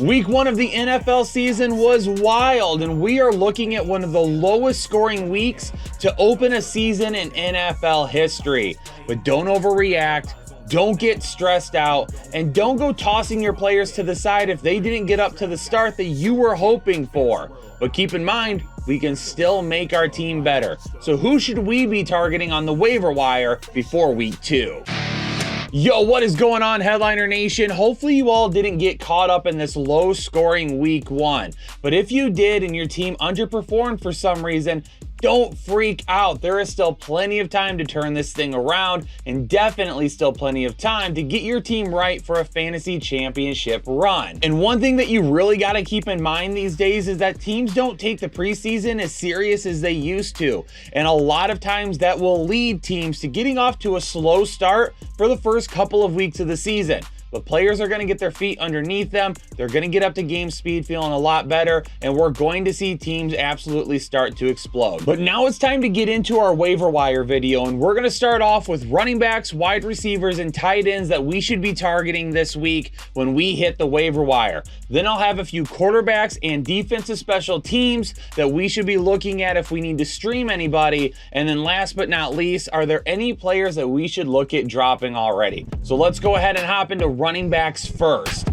Week 1 of the NFL season was wild, and we are looking at one of the lowest scoring weeks to open a season in NFL history. But don't overreact, don't get stressed out, and don't go tossing your players to the side if they didn't get up to the start that you were hoping for. But keep in mind, we can still make our team better. So who should we be targeting on the waiver wire before week 2? Yo, what is going on, Headliner Nation? Hopefully you all didn't get caught up in this low scoring week 1. But if you did and your team underperformed for some reason, don't freak out. There is still plenty of time to turn this thing around, and definitely still plenty of time to get your team right for a fantasy championship run. And one thing that you really got to keep in mind these days is that teams don't take the preseason as serious as they used to. And a lot of times that will lead teams to getting off to a slow start for the first couple of weeks of the season. But players are going to get their feet underneath them. They're going to get up to game speed feeling a lot better, and we're going to see teams absolutely start to explode. But now it's time to get into our waiver wire video, and we're going to start off with running backs, wide receivers, and tight ends that we should be targeting this week when we hit the waiver wire. Then I'll have a few quarterbacks and defensive special teams that we should be looking at if we need to stream anybody. And then last but not least, are there any players that we should look at dropping already? So let's go ahead and hop into running backs first.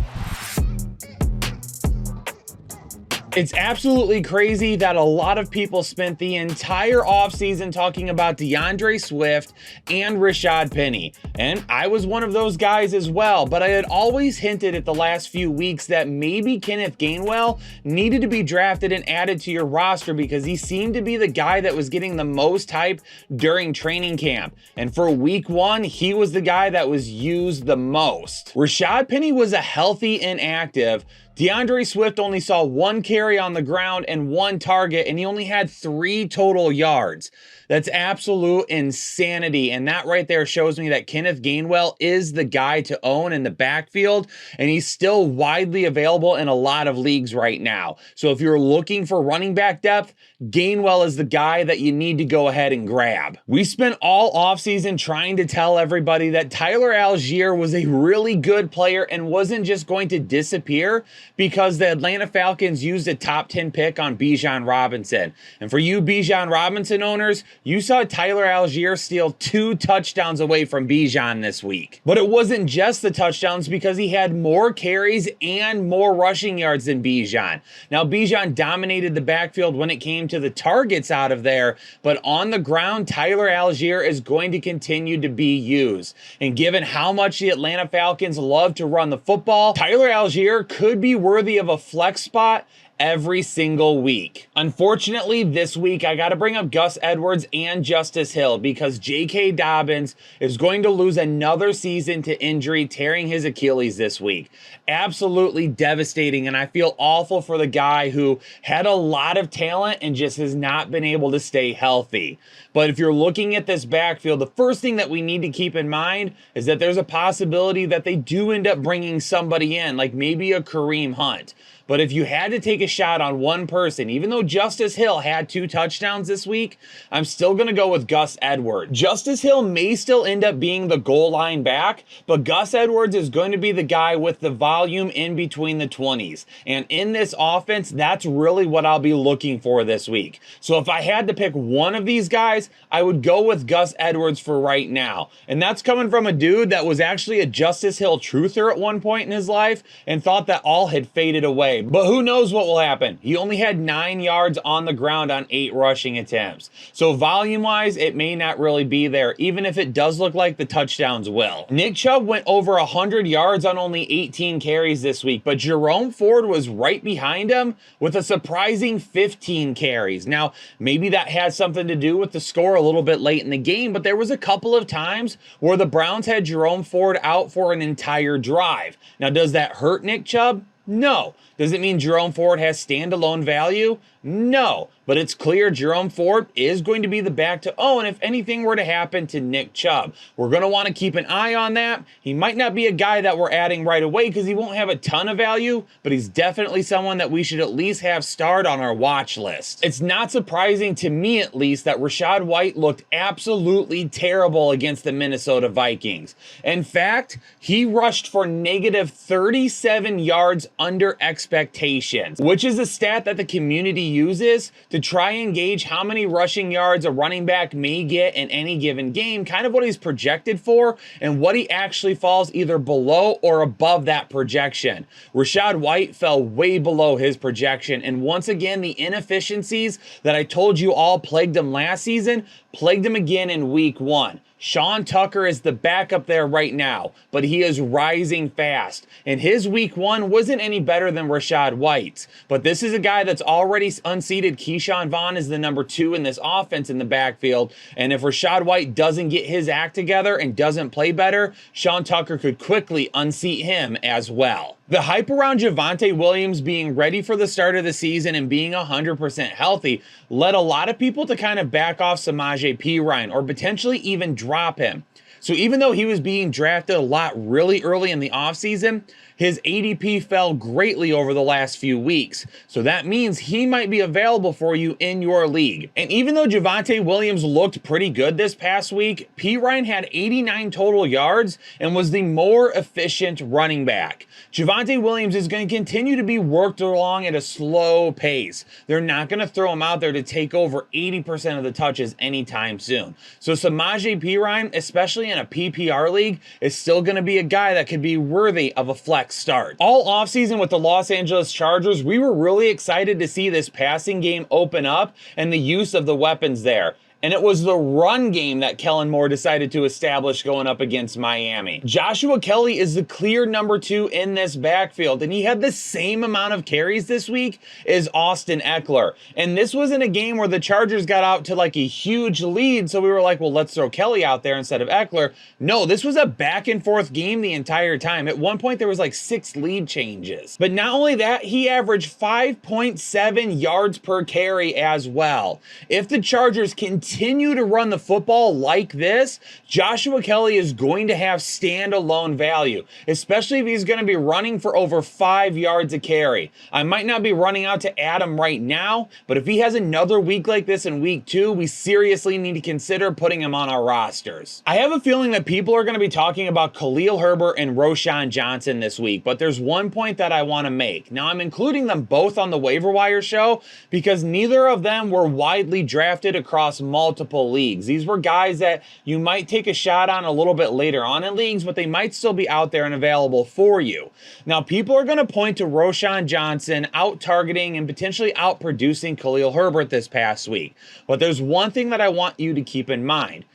It's absolutely crazy that a lot of people spent the entire offseason talking about DeAndre Swift and Rashad Penny. And I was one of those guys as well, but I had always hinted at the last few weeks that maybe Kenneth Gainwell needed to be drafted and added to your roster because he seemed to be the guy that was getting the most hype during training camp. And for week 1, he was the guy that was used the most. Rashad Penny was a healthy inactive. DeAndre Swift only saw 1 carry on the ground and 1 target, and he only had 3 total yards. That's absolute insanity, and that right there shows me that Kenneth Gainwell is the guy to own in the backfield, and he's still widely available in a lot of leagues right now. So if you're looking for running back depth, Gainwell is the guy that you need to go ahead and grab. We spent all offseason trying to tell everybody that Tyler Algier was a really good player and wasn't just going to disappear because the Atlanta Falcons used a top 10 pick on Bijan Robinson. And for you Bijan Robinson owners, you saw Tyler Algier steal 2 touchdowns away from Bijan this week. But it wasn't just the touchdowns because he had more carries and more rushing yards than Bijan. Now Bijan dominated the backfield when it came to the targets out of there, but on the ground, Tyler Algier is going to continue to be used. And given how much the Atlanta Falcons love to run the football, Tyler Algier could be worthy of a flex spot every single week. Unfortunately, this week, I got to bring up Gus Edwards and Justice Hill because J.K. Dobbins is going to lose another season to injury, tearing his Achilles this week. Absolutely devastating, and I feel awful for the guy who had a lot of talent and just has not been able to stay healthy. But if you're looking at this backfield, the first thing that we need to keep in mind is that there's a possibility that they do end up bringing somebody in, like maybe a Kareem Hunt. But if you had to take a shot on one person, even though Justice Hill had 2 touchdowns this week, I'm still going to go with Gus Edwards. Justice Hill may still end up being the goal line back, but Gus Edwards is going to be the guy with the volume in between the 20s. And in this offense, that's really what I'll be looking for this week. So if I had to pick one of these guys, I would go with Gus Edwards for right now. And that's coming from a dude that was actually a Justice Hill truther at one point in his life and thought that all had faded away. But who knows what will happen? He only had 9 yards on the ground on 8 rushing attempts. So volume-wise, it may not really be there, even if it does look like the touchdowns will. Nick Chubb went over 100 yards on only 18 carries this week, but Jerome Ford was right behind him with a surprising 15 carries. Now, maybe that had something to do with the score a little bit late in the game, but there was a couple of times where the Browns had Jerome Ford out for an entire drive. Now, does that hurt Nick Chubb? No. Does it mean Jerome Ford has standalone value? No. But it's clear Jerome Ford is going to be the back to own if anything were to happen to Nick Chubb. We're going to want to keep an eye on that. He might not be a guy that we're adding right away because he won't have a ton of value, but he's definitely someone that we should at least have starred on our watch list. It's not surprising to me, at least, that Rachaad White looked absolutely terrible against the Minnesota Vikings. In fact, he rushed for negative 37 yards under expectations, which is a stat that the community uses to try and gauge how many rushing yards a running back may get in any given game, kind of what he's projected for and what he actually falls either below or above that projection. Rachaad White fell way below his projection, and once again, the inefficiencies that I told you all plagued him last season plagued him again in week 1. Sean Tucker is the backup there right now, but he is rising fast. And his week 1 wasn't any better than Rachaad White's. But this is a guy that's already unseated. Keyshawn Vaughn is the number 2 in this offense in the backfield. And if Rachaad White doesn't get his act together and doesn't play better, Sean Tucker could quickly unseat him as well. The hype around Javonte Williams being ready for the start of the season and being 100% healthy led a lot of people to kind of back off Samaje Perine or potentially even drop him. So even though he was being drafted a lot really early in the offseason, his ADP fell greatly over the last few weeks. So that means he might be available for you in your league. And even though Javonte Williams looked pretty good this past week, Perine had 89 total yards and was the more efficient running back. Javonte Williams is going to continue to be worked along at a slow pace. They're not going to throw him out there to take over 80% of the touches anytime soon. So Samaje Perine, especially in a PPR league, is still going to be a guy that could be worthy of a flex start. All offseason with the Los Angeles Chargers, we were really excited to see this passing game open up and the use of the weapons there. And it was the run game that Kellen Moore decided to establish going up against Miami. Joshua Kelly is the clear number 2 in this backfield, and he had the same amount of carries this week as Austin Eckler. And this wasn't a game where the Chargers got out to like a huge lead, so we were like, well, let's throw Kelly out there instead of Eckler. No, this was a back and forth game the entire time. At one point, there was like 6 lead changes. But not only that, he averaged 5.7 yards per carry as well. If the Chargers continue to run the football like this, Joshua Kelly is going to have standalone value, especially if he's going to be running for over 5 yards a carry. I might not be running out to add him right now, but if he has another week like this in week 2, we seriously need to consider putting him on our rosters. I have a feeling that people are going to be talking about Khalil Herbert and Roschon Johnson this week, but there's one point that I want to make. Now, I'm including them both on the waiver wire show because neither of them were widely drafted across multiple leagues. These were guys that you might take a shot on a little bit later on in leagues, but they might still be out there and available for you. Now, people are going to point to Roschon Johnson out-targeting and potentially out-producing Khalil Herbert this past week. But there's one thing that I want you to keep in mind.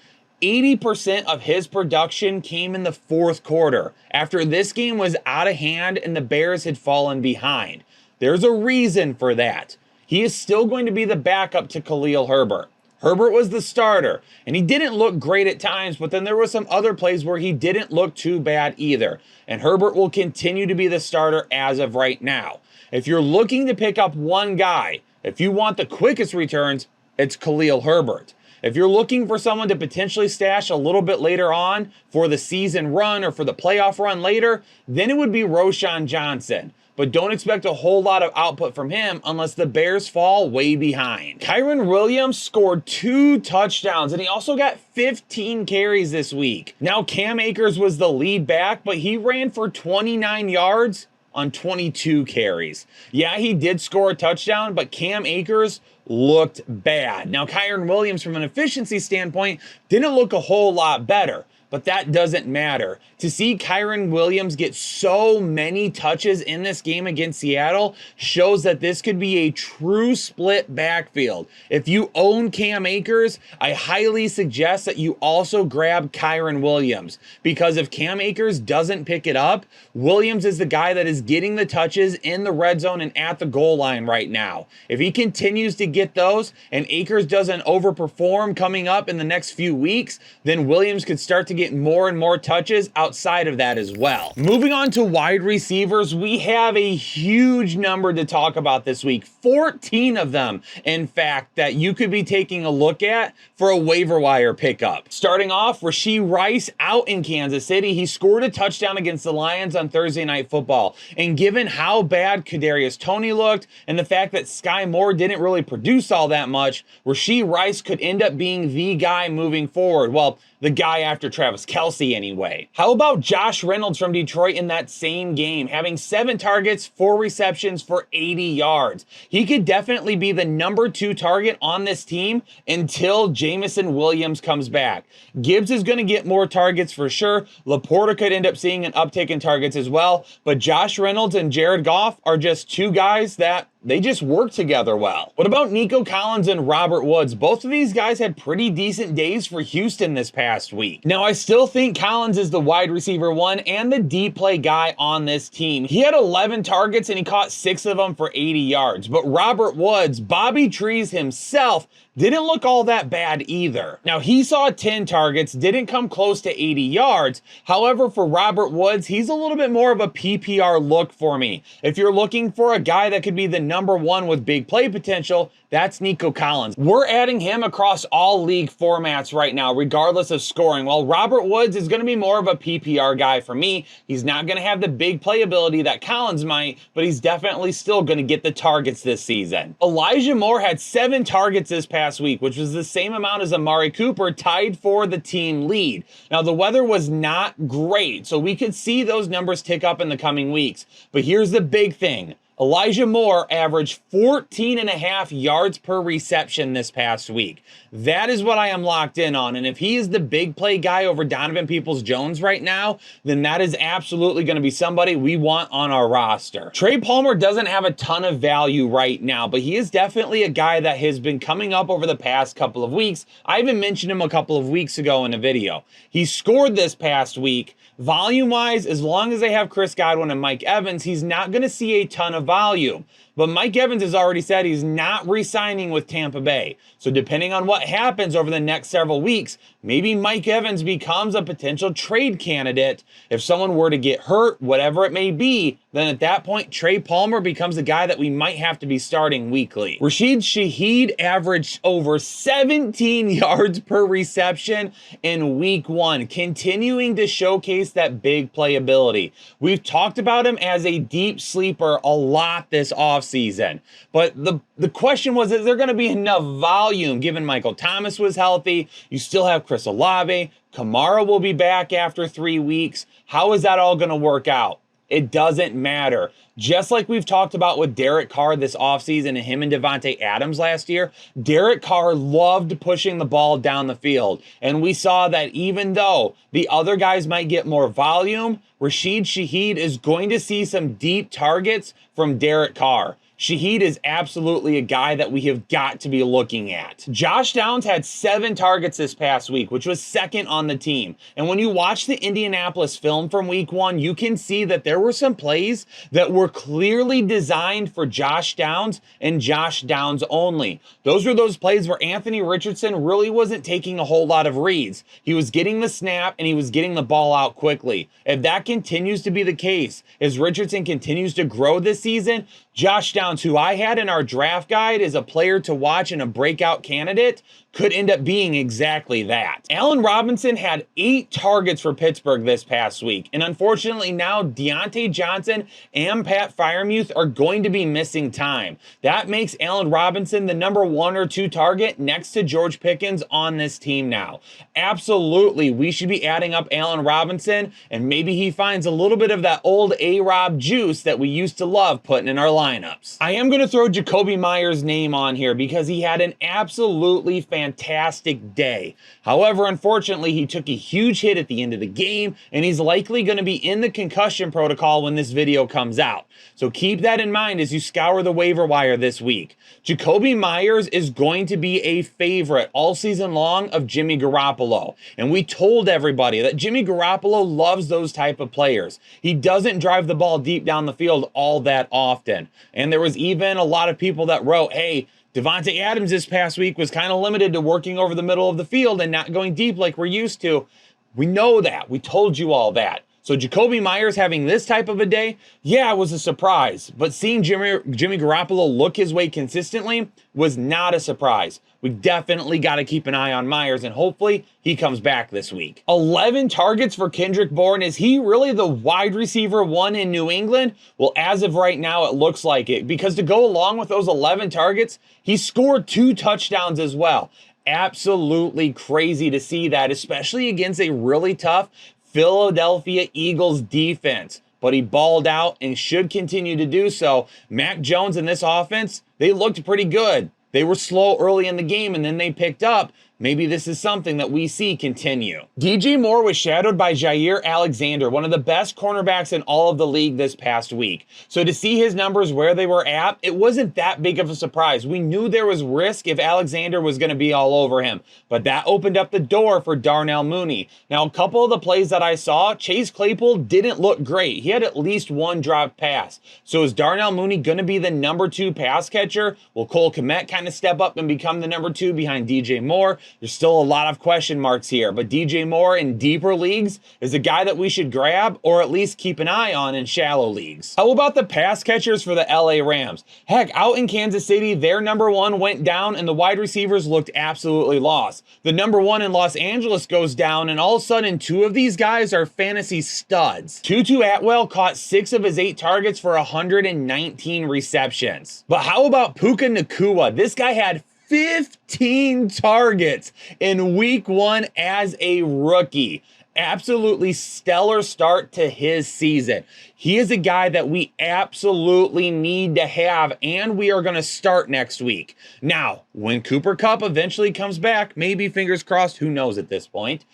80% of his production came in the 4th quarter, after this game was out of hand and the Bears had fallen behind. There's a reason for that. He is still going to be the backup to Khalil Herbert. Herbert was the starter, and he didn't look great at times, but then there were some other plays where he didn't look too bad either. And Herbert will continue to be the starter as of right now. If you're looking to pick up one guy, if you want the quickest returns, it's Khalil Herbert. If you're looking for someone to potentially stash a little bit later on for the season run or for the playoff run later, then it would be Roschon Johnson. But don't expect a whole lot of output from him unless the Bears fall way behind. Kyren Williams scored 2 touchdowns, and he also got 15 carries this week. Now, Cam Akers was the lead back, but he ran for 29 yards on 22 carries. Yeah, he did score a touchdown, but Cam Akers looked bad. Now, Kyren Williams, from an efficiency standpoint, didn't look a whole lot better. But that doesn't matter. To see Kyren Williams get so many touches in this game against Seattle shows that this could be a true split backfield. If you own Cam Akers, I highly suggest that you also grab Kyren Williams, because if Cam Akers doesn't pick it up, Williams is the guy that is getting the touches in the red zone and at the goal line right now. If he continues to get those and Akers doesn't overperform coming up in the next few weeks, then Williams could start to get more and more touches outside of that as well. Moving on to wide receivers, we have a huge number to talk about this week. 14 of them, in fact, that you could be taking a look at for a waiver wire pickup. Starting off, Rashee Rice out in Kansas City. He scored a touchdown against the Lions on Thursday Night Football. And given how bad Kadarius Toney looked and the fact that Sky Moore didn't really produce all that much, Rashee Rice could end up being the guy moving forward. Well, the guy after Travis Kelce anyway. How about Josh Reynolds from Detroit in that same game, having 7 targets, 4 receptions for 80 yards? He could definitely be the number 2 target on this team until Jameson Williams comes back. Gibbs is going to get more targets for sure. Laporta could end up seeing an uptick in targets as well, but Josh Reynolds and Jared Goff are just 2 guys that they just work together well. What about Nico Collins and Robert Woods? Both of these guys had pretty decent days for Houston this past week. Now, I still think Collins is the wide receiver 1 and the deep play guy on this team. He had 11 targets and he caught 6 of them for 80 yards. But Robert Woods, Bobby Trees himself, didn't look all that bad either. Now, he saw 10 targets, didn't come close to 80 yards. However, for Robert Woods, he's a little bit more of a PPR look for me. If you're looking for a guy that could be the number 1 with big play potential, that's Nico Collins. We're adding him across all league formats right now, regardless of scoring. While Robert Woods is going to be more of a PPR guy for me, he's not going to have the big playability that Collins might, but he's definitely still going to get the targets this season. Elijah Moore had 7 targets this past week, which was the same amount as Amari Cooper, tied for the team lead. Now, the weather was not great, so we could see those numbers tick up in the coming weeks. But here's the big thing. Elijah Moore averaged 14.5 yards per reception this past week. That is what I am locked in on. And if he is the big play guy over Donovan Peoples-Jones right now, then that is absolutely going to be somebody we want on our roster. Trey Palmer doesn't have a ton of value right now, but he is definitely a guy that has been coming up over the past couple of weeks. I even mentioned him a couple of weeks ago in a video. He scored this past week. Volume-wise, as long as they have Chris Godwin and Mike Evans, he's not going to see a ton of volume. But Mike Evans has already said he's not re-signing with Tampa Bay. So depending on what happens over the next several weeks, maybe Mike Evans becomes a potential trade candidate. If someone were to get hurt, whatever it may be, then at that point, Trey Palmer becomes a guy that we might have to be starting weekly. Rashid Shaheed averaged over 17 yards per reception in week 1, continuing to showcase that big playability. We've talked about him as a deep sleeper a lot this offseason, but the question was, is there going to be enough volume given Michael Thomas was healthy? You still have Chris Olave. Kamara will be back after 3 weeks. How is that all going to work out? It doesn't matter. Just like we've talked about with Derek Carr this offseason and him and Devontae Adams last year, Derek Carr loved pushing the ball down the field. And we saw that even though the other guys might get more volume, Rashid Shaheed is going to see some deep targets from Derek Carr. Shaheed is absolutely a guy that we have got to be looking at. Josh Downs had 7 targets this past week, which was second on the team. And when you watch the Indianapolis film from week 1, you can see that there were some plays that were clearly designed for Josh Downs and Josh Downs only. Those were those plays where Anthony Richardson really wasn't taking a whole lot of reads. He was getting the snap and he was getting the ball out quickly. If that continues to be the case, as Richardson continues to grow this season, Josh Downs, who I had in our draft guide as a player to watch and a breakout candidate, could end up being exactly that. Allen Robinson had 8 targets for Pittsburgh this past week. And unfortunately now Deontay Johnson and Pat Freiermuth are going to be missing time. That makes Allen Robinson the number 1 or 2 target next to George Pickens on this team now. Absolutely, we should be adding up Allen Robinson, and maybe he finds a little bit of that old A-Rob juice that we used to love putting in our lineups. I am going to throw Jakobi Meyers' name on here because he had an absolutely fantastic day. However, unfortunately, he took a huge hit at the end of the game, and he's likely going to be in the concussion protocol when this video comes out. So keep that in mind as you scour the waiver wire this week. Jakobi Meyers is going to be a favorite all season long of Jimmy Garoppolo. And we told everybody that Jimmy Garoppolo loves those type of players. He doesn't drive the ball deep down the field all that often. And there was even a lot of people that wrote, hey, Devontae Adams this past week was kind of limited to working over the middle of the field and not going deep like we're used to. We know that. We told you all that. So Jakobi Meyers having this type of a day, yeah, it was a surprise. But seeing Jimmy Garoppolo look his way consistently was not a surprise. We definitely got to keep an eye on Meyers, and hopefully he comes back this week. 11 targets for Kendrick Bourne. Is he really the wide receiver 1 in New England? Well, as of right now, it looks like it. Because to go along with those 11 targets, he scored 2 touchdowns as well. Absolutely crazy to see that, especially against a really tough Philadelphia Eagles defense. But he balled out and should continue to do so. Mac Jones and this offense, they looked pretty good. They were slow early in the game and then they picked up. Maybe this is something that we see continue. DJ Moore was shadowed by Jair Alexander, one of the best cornerbacks in all of the league this past week. So to see his numbers where they were at, it wasn't that big of a surprise. We knew there was risk if Alexander was going to be all over him, but that opened up the door for Darnell Mooney. Now, a couple of the plays that I saw, Chase Claypool didn't look great. He had at least one dropped pass. So is Darnell Mooney going to be the number 2 pass catcher? Will Cole Kmet kind of step up and become the number 2 behind DJ Moore? There's still a lot of question marks here, but DJ Moore in deeper leagues is a guy that we should grab or at least keep an eye on in shallow leagues. How about the pass catchers for the LA Rams? Heck, out in Kansas City, their number 1 went down and the wide receivers looked absolutely lost. The number 1 in Los Angeles goes down and all of a sudden 2 of these guys are fantasy studs. Tutu Atwell caught 6 of his 8 targets for 119 receptions. But how about Puka Nacua? This guy had 15 targets in week 1 as a rookie. Absolutely stellar start to his season. He is a guy that we absolutely need to have, and we are going to start next week. Now, when Cooper Kupp eventually comes back, maybe fingers crossed, who knows at this point,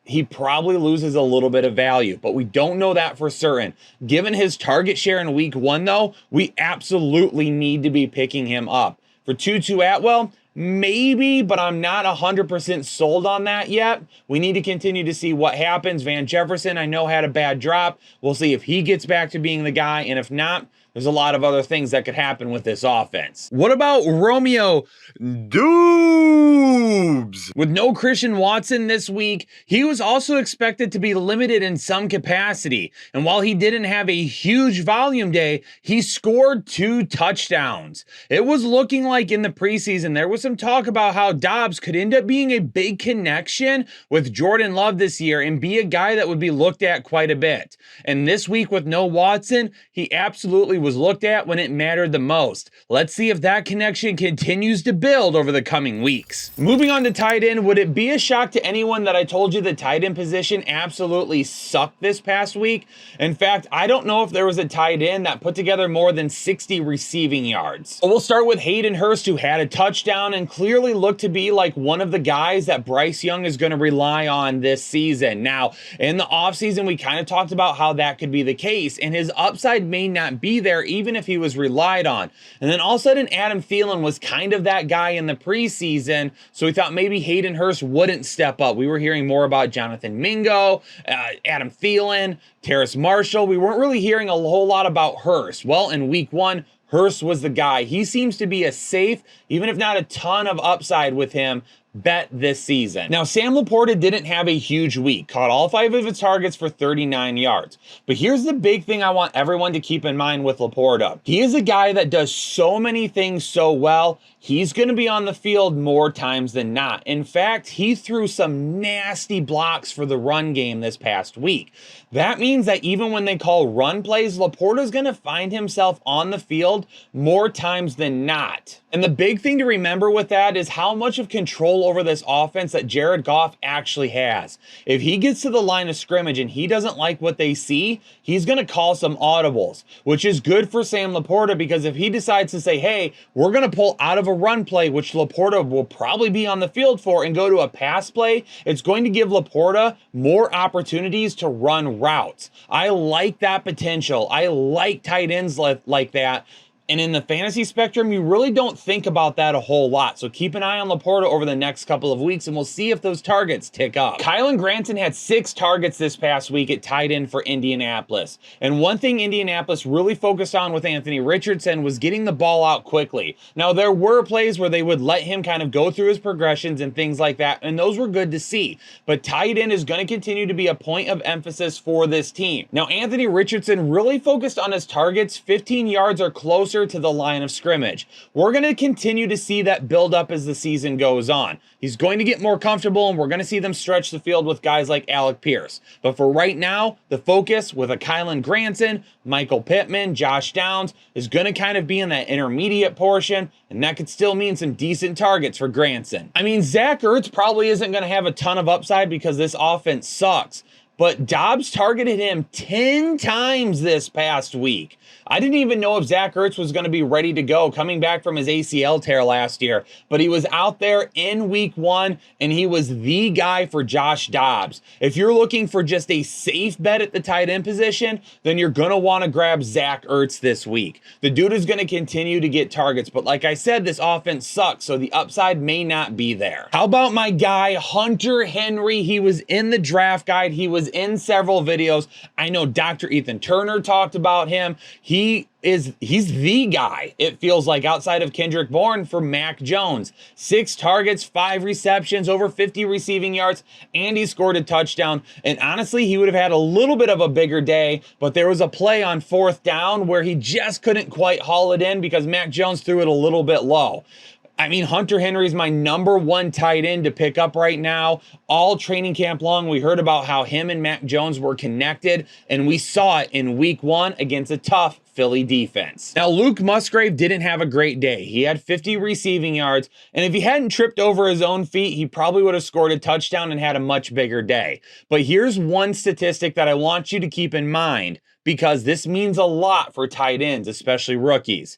he probably loses a little bit of value, but we don't know that for certain. Given his target share in week 1, though, we absolutely need to be picking him up. For Tutu Atwell, maybe, but I'm not 100% sold on that yet. We need to continue to see what happens. Van Jefferson, I know, had a bad drop. We'll see if he gets back to being the guy, and if not, there's a lot of other things that could happen with this offense. What about Romeo Doubs? With no Christian Watson this week, he was also expected to be limited in some capacity. And while he didn't have a huge volume day, he scored 2 touchdowns. It was looking like in the preseason, there was some talk about how Doubs could end up being a big connection with Jordan Love this year and be a guy that would be looked at quite a bit. And this week with no Watson, he absolutely was looked at when it mattered the most. Let's see if that connection continues to build over the coming weeks. Moving on to tight end, would it be a shock to anyone that I told you the tight end position absolutely sucked this past week? In fact, I don't know if there was a tight end that put together more than 60 receiving yards. We'll start with Hayden Hurst, who had a touchdown and clearly looked to be like one of the guys that Bryce Young is going to rely on this season. Now, in the offseason, we kind of talked about how that could be the case, and his upside may not be there even if he was relied on. And then all of a sudden, Adam Thielen was kind of that guy in the preseason, so we thought maybe Hayden Hurst wouldn't step up. We were hearing more about Jonathan Mingo, Adam Thielen, Terrace Marshall. We weren't really hearing a whole lot about Hurst. Well, in week 1, Hurst was the guy. He seems to be a safe, even if not a ton of upside with him, bet this season. Now, Sam Laporta didn't have a huge week, caught all 5 of his targets for 39 yards. But here's the big thing I want everyone to keep in mind with Laporta. He is a guy that does so many things so well, he's going to be on the field more times than not. In fact, he threw some nasty blocks for the run game this past week. That means that even when they call run plays, Laporta's going to find himself on the field more times than not. And the big thing to remember with that is how much of control over this offense that Jared Goff actually has. If he gets to the line of scrimmage and he doesn't like what they see, he's going to call some audibles, which is good for Sam Laporta, because if he decides to say, hey, we're going to pull out of a run play, which Laporta will probably be on the field for, and go to a pass play, it's going to give Laporta more opportunities to run routes. I like that potential. I like tight ends like that. And in the fantasy spectrum, you really don't think about that a whole lot. So keep an eye on Laporta over the next couple of weeks, and we'll see if those targets tick up. Kylen Granson had 6 targets this past week at tight end for Indianapolis. And one thing Indianapolis really focused on with Anthony Richardson was getting the ball out quickly. Now, there were plays where they would let him kind of go through his progressions and things like that, and those were good to see. But tight end is going to continue to be a point of emphasis for this team. Now, Anthony Richardson really focused on his targets 15 yards or closer closer to the line of scrimmage. We're going to continue to see that build up as the season goes on. He's going to get more comfortable, and we're going to see them stretch the field with guys like Alec Pierce. But for right now, the focus with a Kylan Granson, Michael Pittman, Josh Downs is going to kind of be in that intermediate portion, and that could still mean some decent targets for Granson. I mean, Zach Ertz probably isn't going to have a ton of upside because this offense sucks, but Dobbs targeted him 10 times this past week. I didn't even know if Zach Ertz was going to be ready to go coming back from his ACL tear last year, but he was out there in week 1, and he was the guy for Josh Dobbs. If you're looking for just a safe bet at the tight end position, then you're going to want to grab Zach Ertz this week. The dude is going to continue to get targets, but like I said, this offense sucks, so the upside may not be there. How about my guy, Hunter Henry? He was in the draft guide. He was in several videos. I know Dr. Ethan Turner talked about him. He's the guy, it feels like, outside of Kendrick Bourne, for Mac Jones. 6 targets, 5 receptions, over 50 receiving yards, and he scored a touchdown. And honestly, he would have had a little bit of a bigger day, but there was a play on 4th down where he just couldn't quite haul it in because Mac Jones threw it a little bit low. I mean, Hunter Henry is my #1 tight end to pick up right now. All training camp long, we heard about how him and Mac Jones were connected, and we saw it in week 1 against a tough Philly defense. Now, Luke Musgrave didn't have a great day. He had 50 receiving yards, and if he hadn't tripped over his own feet, he probably would have scored a touchdown and had a much bigger day. But here's one statistic that I want you to keep in mind, because this means a lot for tight ends, especially rookies.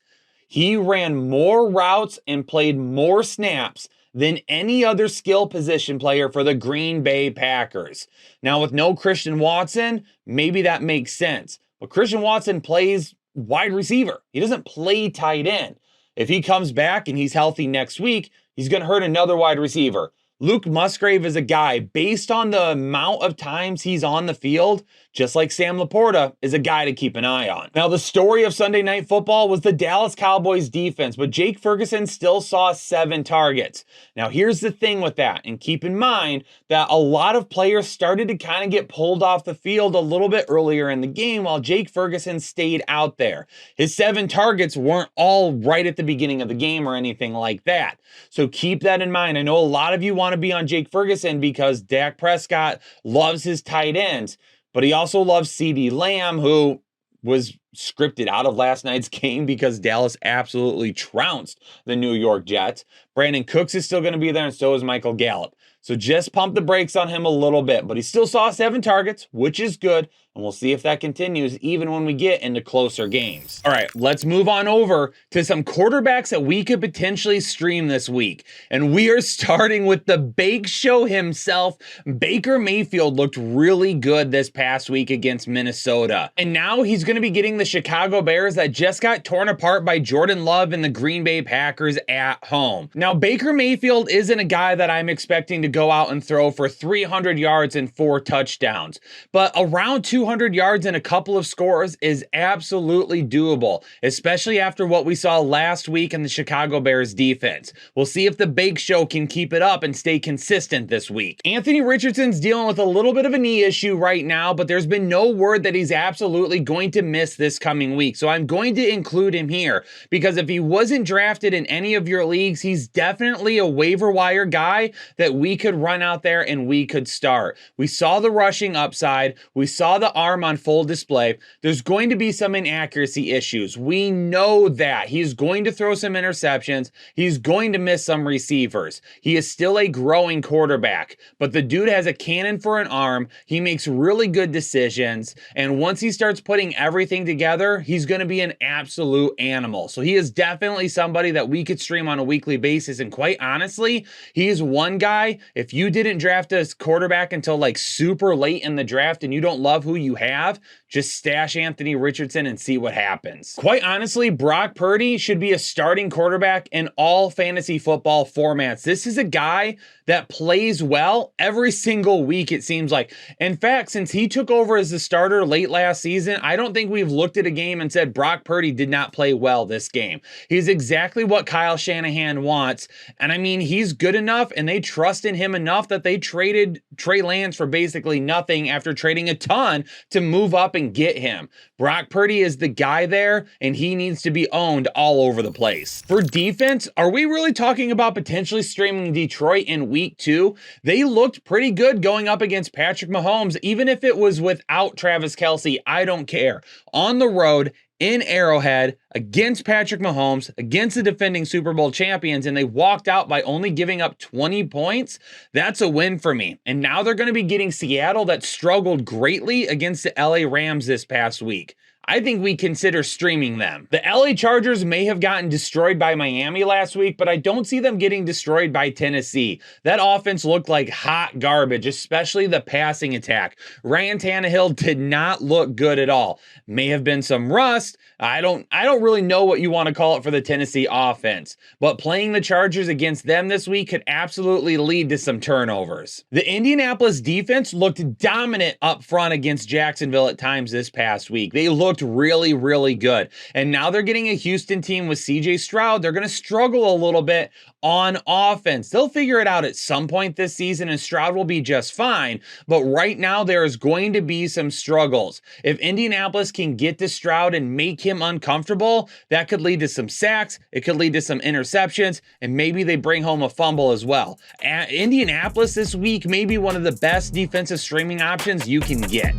He ran more routes and played more snaps than any other skill position player for the Green Bay Packers. Now, with no Christian Watson, maybe that makes sense. But Christian Watson plays wide receiver. He doesn't play tight end. If he comes back and he's healthy next week, he's going to hurt another wide receiver. Luke Musgrave is a guy, based on the amount of times he's on the field, just like Sam Laporta, is a guy to keep an eye on. Now, the story of Sunday Night Football was the Dallas Cowboys defense, but Jake Ferguson still saw 7 targets. Now, here's the thing with that, and keep in mind that a lot of players started to kind of get pulled off the field a little bit earlier in the game while Jake Ferguson stayed out there. His 7 targets weren't all right at the beginning of the game or anything like that. So keep that in mind. I know a lot of you want to be on Jake Ferguson because Dak Prescott loves his tight ends, but he also loves CeeDee Lamb, who was scripted out of last night's game because Dallas absolutely trounced the New York Jets. Brandon Cooks is still going to be there, and so is Michael Gallup. So just pump the brakes on him a little bit, but he still saw 7 targets, which is good. And we'll see if that continues even when we get into closer games. All right, let's move on over to some quarterbacks that we could potentially stream this week. And we are starting with the Bake Show himself. Baker Mayfield looked really good this past week against Minnesota. And now he's going to be getting the Chicago Bears that just got torn apart by Jordan Love and the Green Bay Packers at home. Now, Baker Mayfield isn't a guy that I'm expecting to go out and throw for 300 yards and 4 touchdowns, but around 200 yards and a couple of scores is absolutely doable, especially after what we saw last week in the Chicago Bears defense. We'll see if the Bake Show can keep it up and stay consistent this week. Anthony Richardson's dealing with a little bit of a knee issue right now, but there's been no word that he's absolutely going to miss this coming week. So I'm going to include him here because if he wasn't drafted in any of your leagues, he's definitely a waiver wire guy that we could run out there and we could start. We saw the rushing upside. We saw the arm on full display. There's going to be some inaccuracy issues. We know that. He's going to throw some interceptions. He's going to miss some receivers. He is still a growing quarterback, but the dude has a cannon for an arm. He makes really good decisions, and once he starts putting everything together, he's going to be an absolute animal. So he is definitely somebody that we could stream on a weekly basis, and quite honestly, he is one guy, if you didn't draft a quarterback until like super late in the draft and you don't love who you have, just stash Anthony Richardson and see what happens. Quite honestly, Brock Purdy should be a starting quarterback in all fantasy football formats. This is a guy that plays well every single week, it seems like. In fact, since he took over as the starter late last season, I don't think we've looked at a game and said Brock Purdy did not play well this game. He's exactly what Kyle Shanahan wants. And I mean, he's good enough and they trust in him enough that they traded Trey Lance for basically nothing after trading a ton to move up and get him. Brock Purdy is the guy there, and he needs to be owned all over the place. For defense, are we really talking about potentially streaming Detroit in week 2? They looked pretty good going up against Patrick Mahomes, even if it was without Travis Kelce. I don't care. On the road, in Arrowhead, against Patrick Mahomes, against the defending Super Bowl champions, and they walked out by only giving up 20 points, that's a win for me. And now they're going to be getting Seattle, that struggled greatly against the LA Rams this past week. I think we consider streaming them. The LA Chargers may have gotten destroyed by Miami last week, but I don't see them getting destroyed by Tennessee. That offense looked like hot garbage, especially the passing attack. Ryan Tannehill did not look good at all. May have been some rust. I don't really know what you want to call it for the Tennessee offense, but playing the Chargers against them this week could absolutely lead to some turnovers. The Indianapolis defense looked dominant up front against Jacksonville at times this past week. They looked really, really good. And now they're getting a Houston team with CJ Stroud. They're going to struggle a little bit on offense. They'll figure it out at some point this season, and Stroud will be just fine. But right now, there is going to be some struggles. If Indianapolis can get to Stroud and make him uncomfortable, that could lead to some sacks. It could lead to some interceptions, and maybe they bring home a fumble as well. Indianapolis this week may be one of the best defensive streaming options you can get.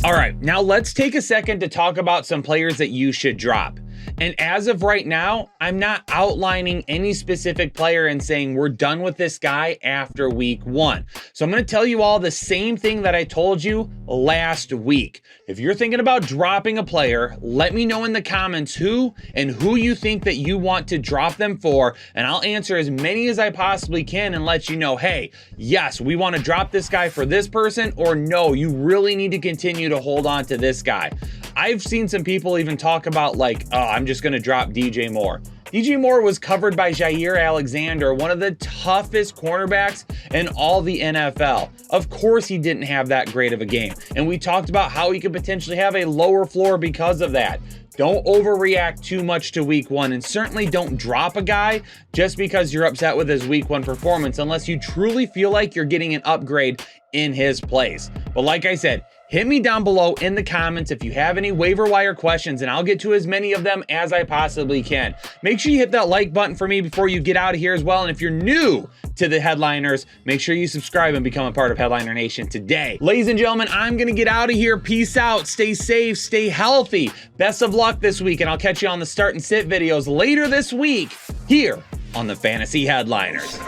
All right, now let's take a second to talk about some players that you should drop. And as of right now, I'm not outlining any specific player and saying we're done with this guy after week 1. So I'm going to tell you all the same thing that I told you last week. If you're thinking about dropping a player, let me know in the comments who you think that you want to drop them for, and I'll answer as many as I possibly can and let you know, hey, yes, we want to drop this guy for this person, or no, you really need to continue to hold on to this guy. I've seen some people even talk about like, oh, I'm just going to drop DJ Moore. DJ Moore was covered by Jair Alexander, one of the toughest cornerbacks in all the NFL. Of course he didn't have that great of a game. And we talked about how he could potentially have a lower floor because of that. Don't overreact too much to week 1, and certainly don't drop a guy just because you're upset with his week 1 performance unless you truly feel like you're getting an upgrade in his place. But like I said, hit me down below in the comments if you have any waiver wire questions, and I'll get to as many of them as I possibly can. Make sure you hit that like button for me before you get out of here as well. And if you're new to the Headliners, make sure you subscribe and become a part of Headliner Nation today. Ladies and gentlemen, I'm going to get out of here. Peace out. Stay safe. Stay healthy. Best of luck this week, and I'll catch you on the start and sit videos later this week here on the Fantasy Headliners.